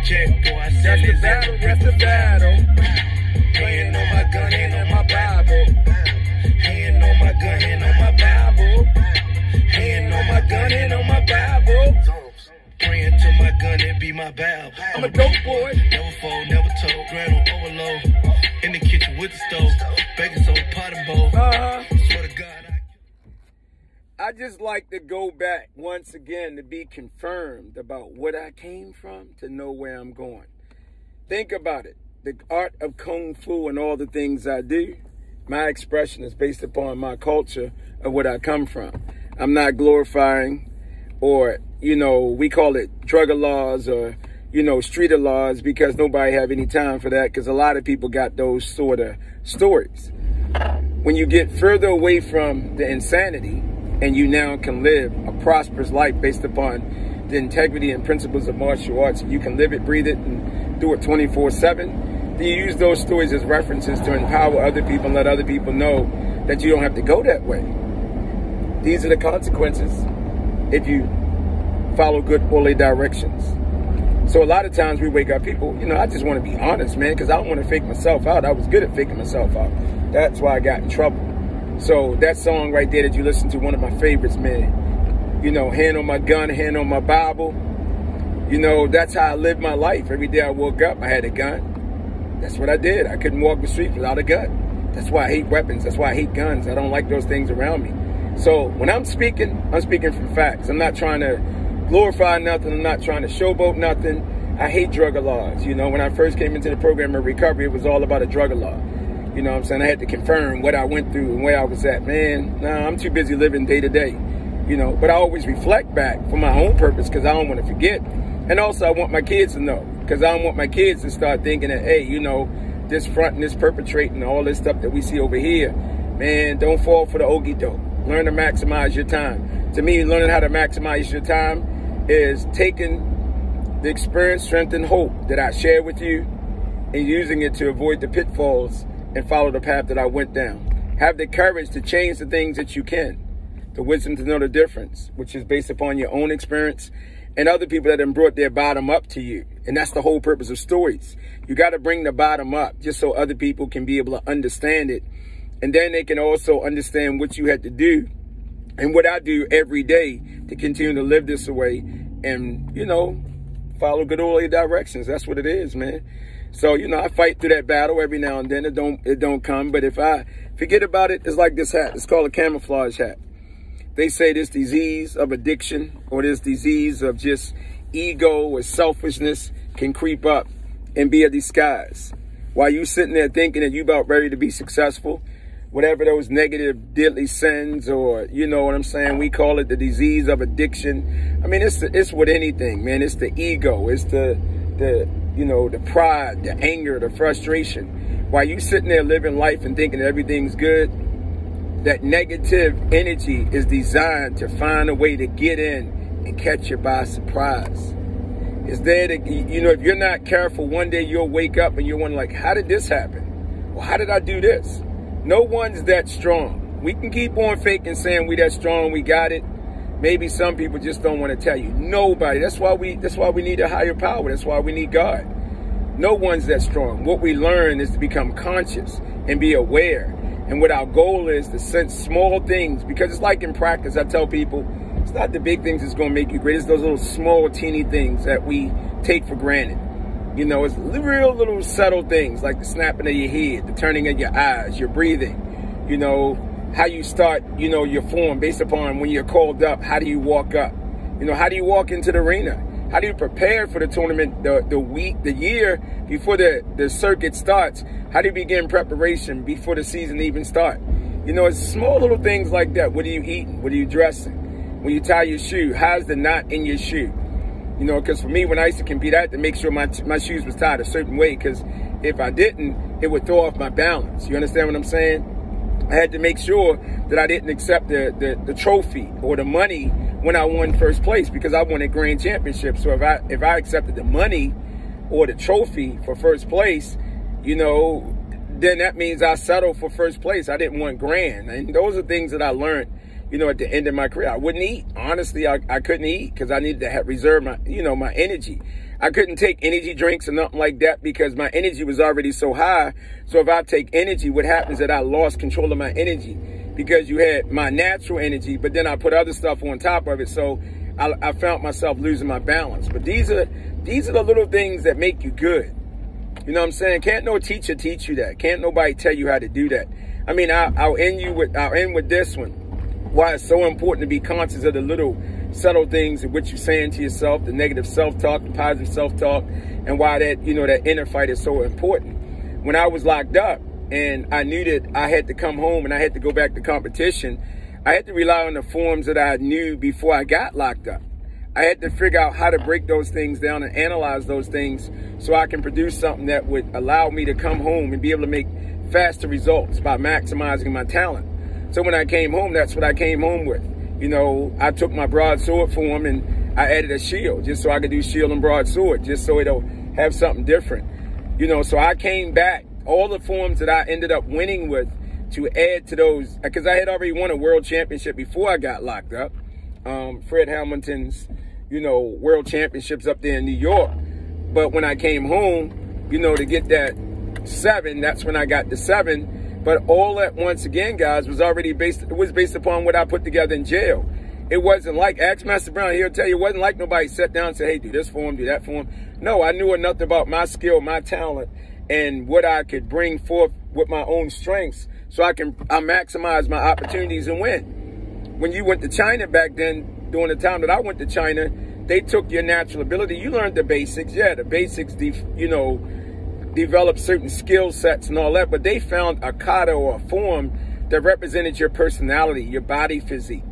jet, boy, I sell it. That's the battle. Hand on my gun, hand on my Bible. Hand on my gun, hand on my Bible. Hand on my gun, hand on my Bible. Praying to my gun, it be my Bible. I'm a dope boy. Never fold, never told. Grind on overload. In the kitchen with the stove. Baking soda, pot and bowl. Swear to God, I just like to go back once again to be confirmed about what I came from, to know where I'm going. Think about it. The art of Kung Fu and all the things I do, my expression is based upon my culture of what I come from. I'm not glorifying or, we call it drugger laws or, streeter laws, because nobody have any time for that, because a lot of people got those sort of stories. When you get further away from the insanity and you now can live a prosperous life based upon the integrity and principles of martial arts, you can live it, breathe it, and do it 24/7, then you use those stories as references to empower other people and let other people know that you don't have to go that way. These are the consequences if you follow good orderly directions. So a lot of times we wake up, people, I just want to be honest, man, because I don't want to fake myself out. I was good at faking myself out. That's why I got in trouble. So that song right there that you listen to, one of my favorites, man, hand on my gun, hand on my Bible. That's how I lived my life. Every day I woke up, I had a gun. That's what I did. I couldn't walk the street without a gun. That's why I hate weapons. That's why I hate guns. I don't like those things around me. So when I'm speaking from facts. I'm not trying to glorify nothing. I'm not trying to showboat nothing. I hate drugger laws. When I first came into the program of recovery, it was all about a drugger law. You know what I'm saying? I had to confirm what I went through and where I was at. Man, nah, I'm too busy living day to day. But I always reflect back for my own purpose, because I don't want to forget. And also I want my kids to know, because I don't want my kids to start thinking that, hey, this fronting, this perpetrating, all this stuff that we see over here. Man, don't fall for the okie doke. Learn to maximize your time. To me, learning how to maximize your time is taking the experience, strength, and hope that I share with you and using it to avoid the pitfalls and follow the path that I went down. Have the courage to change the things that you can. The wisdom to know the difference, which is based upon your own experience and other people that have brought their bottom up to you. And that's the whole purpose of stories. You got to bring the bottom up just so other people can be able to understand it. And then they can also understand what you had to do and what I do every day to continue to live this way and, follow good orderly directions. That's what it is, man. So, I fight through that battle every now and then. It don't come. But if I forget about it, it's like this hat. It's called a camouflage hat. They say this disease of addiction or this disease of just ego or selfishness can creep up and be a disguise. While you sitting there thinking that you about ready to be successful, whatever those negative deadly sins, or you know what I'm saying, we call it the disease of addiction. I mean, it's with anything, man. It's the ego. It's the pride, the anger, the frustration. While you sitting there living life and thinking everything's good, that negative energy is designed to find a way to get in and catch you by surprise. It's there to, if you're not careful, one day you'll wake up and you'll wonder, like, how did this happen? Well, how did I do this? No one's that strong. We can keep on faking saying we that strong, we got it. Maybe some people just don't want to tell you. Nobody. That's why we need a higher power. That's why we need God. No one's that strong. What we learn is to become conscious and be aware. And what our goal is to sense small things, because it's like in practice, I tell people, it's not the big things that's going to make you great. It's those little small, teeny things that we take for granted. It's real little subtle things like the snapping of your head, the turning of your eyes, your breathing, how you start, your form based upon when you're called up. How do you walk up? How do you walk into the arena? How do you prepare for the tournament, the week, the year before the circuit starts? How do you begin preparation before the season even starts? It's small little things like that. What are you eating? What are you dressing? When you tie your shoe, how's the knot in your shoe? Because for me, when I used to compete, I had to make sure my shoes was tied a certain way, because if I didn't, it would throw off my balance. You understand what I'm saying? I had to make sure that I didn't accept the trophy or the money when I won first place, because I won a grand championship. So if I accepted the money or the trophy for first place, then that means I settled for first place. I didn't want grand. And those are things that I learned, at the end of my career. I wouldn't eat. Honestly, I couldn't eat because I needed to reserve my, my energy. I couldn't take energy drinks or nothing like that because my energy was already so high. So if I take energy, what happens is that I lost control of my energy because you had my natural energy, but then I put other stuff on top of it. So I found myself losing my balance. But these are the little things that make you good. You know what I'm saying? Can't no teacher teach you that. Can't nobody tell you how to do that. I mean, I'll end with this one. Why it's so important to be conscious of the little subtle things of what you're saying to yourself, the negative self-talk, the positive self-talk, and why that, you know, that inner fight is so important. When I was locked up and I knew that I had to come home and I had to go back to competition, I had to rely on the forms that I knew before I got locked up. I had to figure out how to break those things down and analyze those things so I can produce something that would allow me to come home and be able to make faster results by maximizing my talent. So when I came home, that's what I came home with. You know, I took my broadsword form and I added a shield just so I could do shield and broadsword, just so it'll have something different. You know, so I came back, all the forms that I ended up winning with to add to those, because I had already won a world championship before I got locked up. Fred Hamilton's, you know, world championships up there in New York. But when I came home, you know, to get that 7, that's when I got the 7. But all that, once again, guys, was already based upon what I put together in jail. It wasn't like, ask Master Brown, he'll tell you, it wasn't like nobody sat down and said, hey, do this for him, do that for him. No, I knew enough about my skill, my talent, and what I could bring forth with my own strengths so I maximize my opportunities and win. When you went to China back then, during the time that I went to China, they took your natural ability. You learned the basics. Yeah, the basics, you know, develop certain skill sets and all that, but they found a kata or a form that represented your personality, your body physique,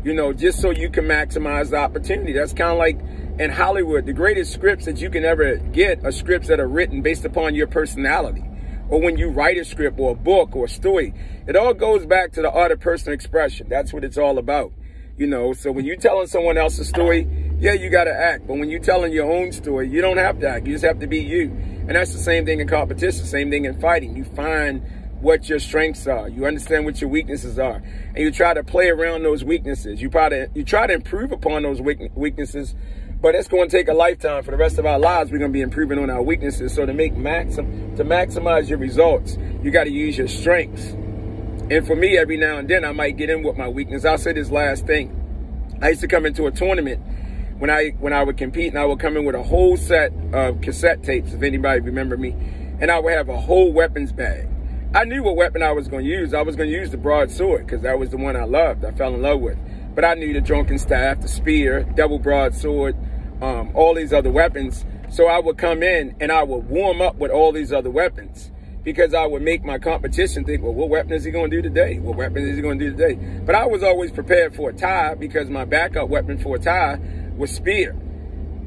you know, just so you can maximize the opportunity. That's kind of like in Hollywood, the greatest scripts that you can ever get are scripts that are written based upon your personality. Or when you write a script or a book or a story, it all goes back to the art of personal expression. That's what it's all about. You know, so when you're telling someone else's story, yeah, you got to act. But when you're telling your own story, you don't have to act. You just have to be you. And that's the same thing in competition, same thing in fighting. You find what your strengths are. You understand what your weaknesses are. And you try to play around those weaknesses. You try to improve upon those weaknesses, but it's going to take a lifetime. For the rest of our lives, we're going to be improving on our weaknesses. So to maximize your results, you got to use your strengths. And for me, every now and then, I might get in with my weakness. I'll say this last thing. I used to come into a tournament when I would compete, and I would come in with a whole set of cassette tapes, if anybody remember me, and I would have a whole weapons bag. I knew what weapon I was going to use. I was going to use the broadsword because that was the one I loved, I fell in love with. But I knew the drunken staff, the spear, double broadsword, all these other weapons. So I would come in and I would warm up with all these other weapons because I would make my competition think, well, what weapon is he going to do today? What weapon is he going to do today? But I was always prepared for a tie because my backup weapon for a tie was spear.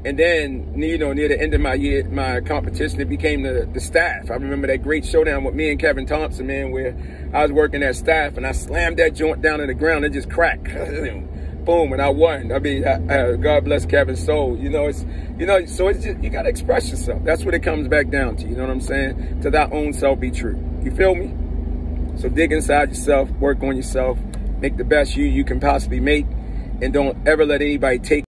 And then, you know, near the end of my competition, it became the staff. I remember that great showdown with me and Kevin Thompson, man, where I was working that staff and I slammed that joint down to the ground and just cracked. Boom, and I won. I mean, God bless Kevin's soul. You know, so it's just, you got to express yourself. That's what it comes back down to. You know what I'm saying? To thy own self be true. You feel me? So dig inside yourself, work on yourself, make the best you can possibly make, and don't ever let anybody take